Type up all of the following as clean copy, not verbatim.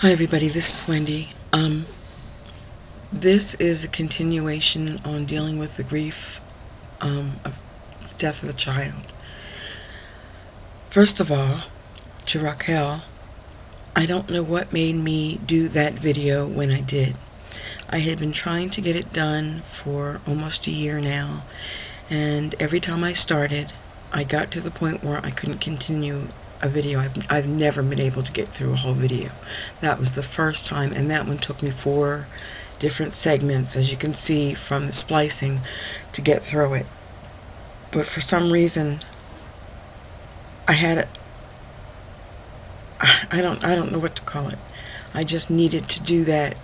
Hi everybody, this is Wendy. This is a continuation on dealing with the grief of the death of a child. First of all, to Raquel, I don't know what made me do that video when I did. I had been trying to get it done for almost a year now, and every time I started, I got to the point where I couldn't continue a video. I've never been able to get through a whole video. That was the first time, and that one took me 4 different segments, as you can see from the splicing, to get through it. But for some reason, I don't know what to call it. I just needed to do that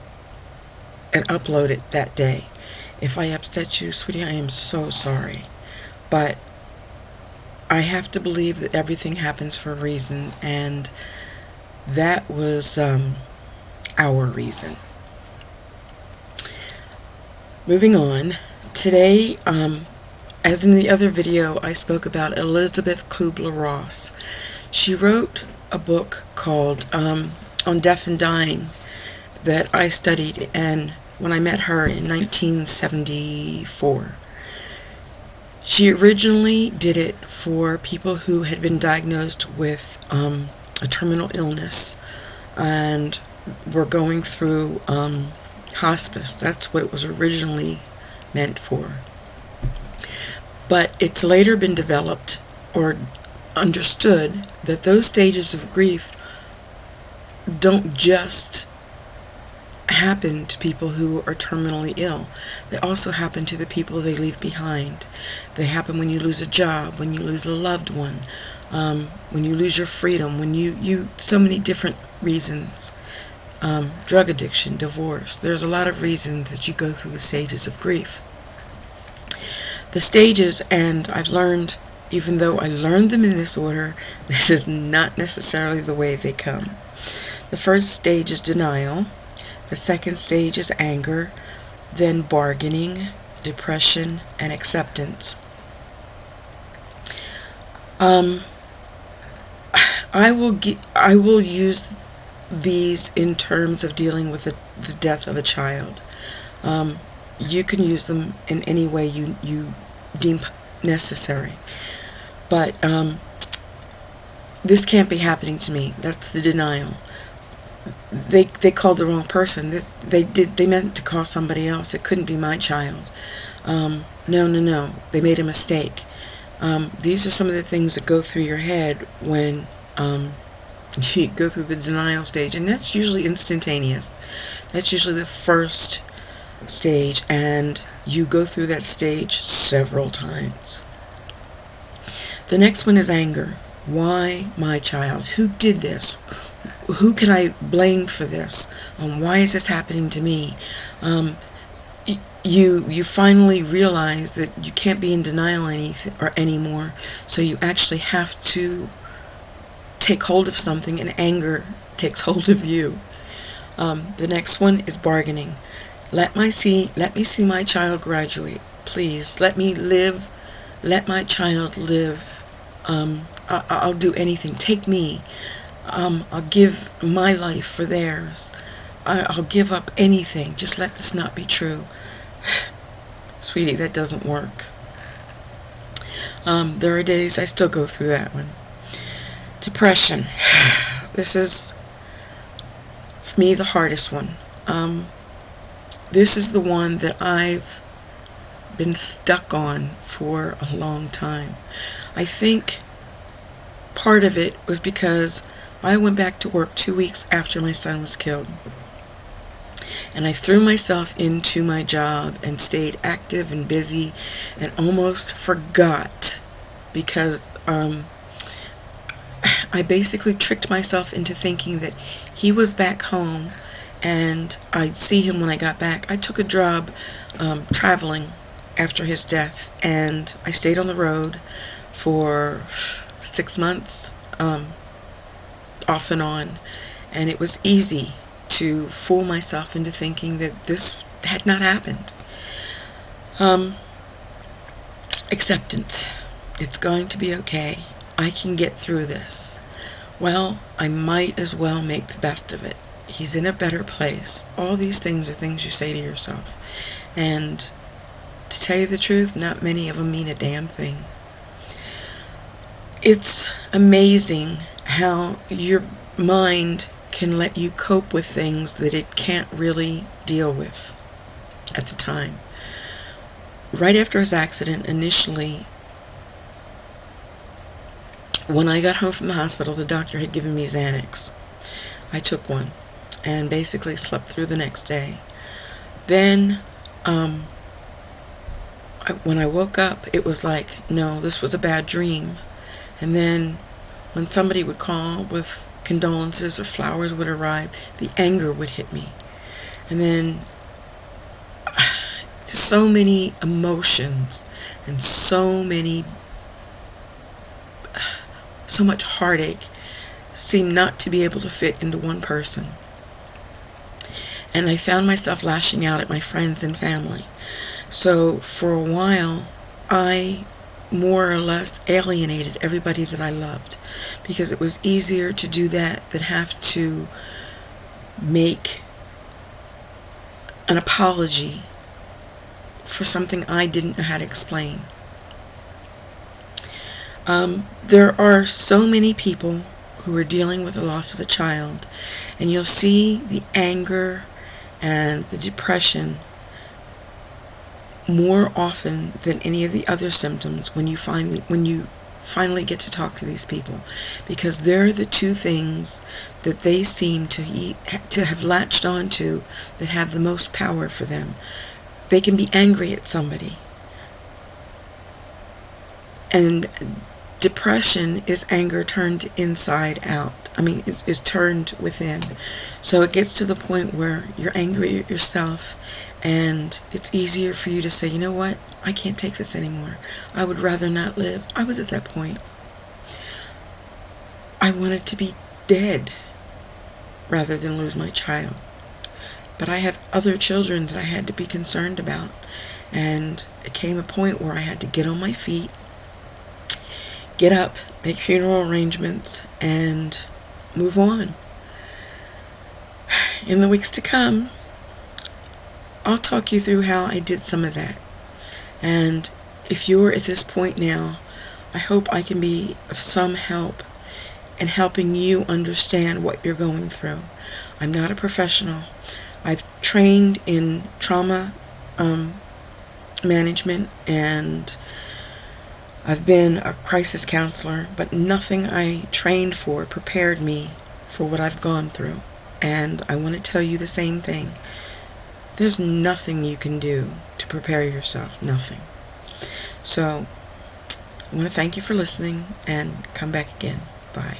and upload it that day. If I upset you, sweetie, I am so sorry. But I have to believe that everything happens for a reason, and that was our reason. Moving on, today, as in the other video, I spoke about Elizabeth Kubler-Ross. She wrote a book called On Death and Dying that I studied, and when I met her in 1974. She originally did it for people who had been diagnosed with a terminal illness and were going through hospice. That's what it was originally meant for. But it's later been developed or understood that those stages of grief don't just happen to people who are terminally ill. They also happen to the people they leave behind. They happen when you lose a job, when you lose a loved one, when you lose your freedom, when you so many different reasons. Drug addiction, divorce. There's a lot of reasons that you go through the stages of grief. The stages, and I've learned, even though I learned them in this order, this is not necessarily the way they come. The first stage is denial. The second stage is anger, then bargaining, depression, and acceptance. I will use these in terms of dealing with the death of a child. You can use them in any way you deem necessary. But this can't be happening to me. That's the denial. They called the wrong person. They meant to call somebody else. It couldn't be my child. No. They made a mistake. These are some of the things that go through your head when you go through the denial stage, and that's usually instantaneous. That's usually the first stage, and you go through that stage several times. The next one is anger. Why my child? Who did this? Who can I blame for this? Why is this happening to me? You finally realize that you can't be in denial anymore, so you actually have to take hold of something, and anger takes hold of you. The next one is bargaining. Let me see my child graduate, please. Let me live. Let my child live. I'll do anything. Take me. I'll give my life for theirs. I'll give up anything. Just let this not be true. Sweetie, that doesn't work. There are days I still go through that one. Depression. This is, for me, the hardest one. This is the one that I've been stuck on for a long time. I think part of it was because I went back to work 2 weeks after my son was killed. And I threw myself into my job and stayed active and busy and almost forgot, because I basically tricked myself into thinking that he was back home and I'd see him when I got back. I took a job traveling after his death, and I stayed on the road for 6 months, off and on, and it was easy to fool myself into thinking that this had not happened. Acceptance. It's going to be okay. I can get through this. Well, I might as well make the best of it. he's in a better place. All these things are things you say to yourself. And to tell you the truth, not many of them mean a damn thing. It's amazing how your mind can let you cope with things that it can't really deal with at the time. Right after his accident, initially, when I got home from the hospital, the doctor had given me Xanax. I took one and basically slept through the next day. Then, when I woke up, it was like, no, this was a bad dream. And then, when somebody would call with condolences or flowers would arrive, the anger would hit me. And then, so many emotions and so much heartache seemed not to be able to fit into one person. And I found myself lashing out at my friends and family. So for a while, I more or less alienated everybody that I loved, because it was easier to do that than have to make an apology for something I didn't know how to explain. There are so many people who are dealing with the loss of a child, and you'll see the anger and the depression more often than any of the other symptoms when you finally get to talk to these people, because they're the two things that they seem to have latched onto that have the most power for them. They can be angry at somebody, and depression is anger turned inside out. I mean, it is turned within. So it gets to the point where you're angry at yourself, and it's easier for you to say, you know what, I can't take this anymore. I would rather not live. I was at that point. I wanted to be dead rather than lose my child. But I have other children that I had to be concerned about, and it came a point where I had to get on my feet, get up, make funeral arrangements, and move on. In the weeks to come, I'll talk you through how I did some of that. And if you're at this point now, I hope I can be of some help in helping you understand what you're going through. I'm not a professional. I've trained in trauma management, and I've been a crisis counselor, but nothing I trained for prepared me for what I've gone through. And I want to tell you the same thing. There's nothing you can do to prepare yourself. Nothing. So, I want to thank you for listening, and come back again. Bye.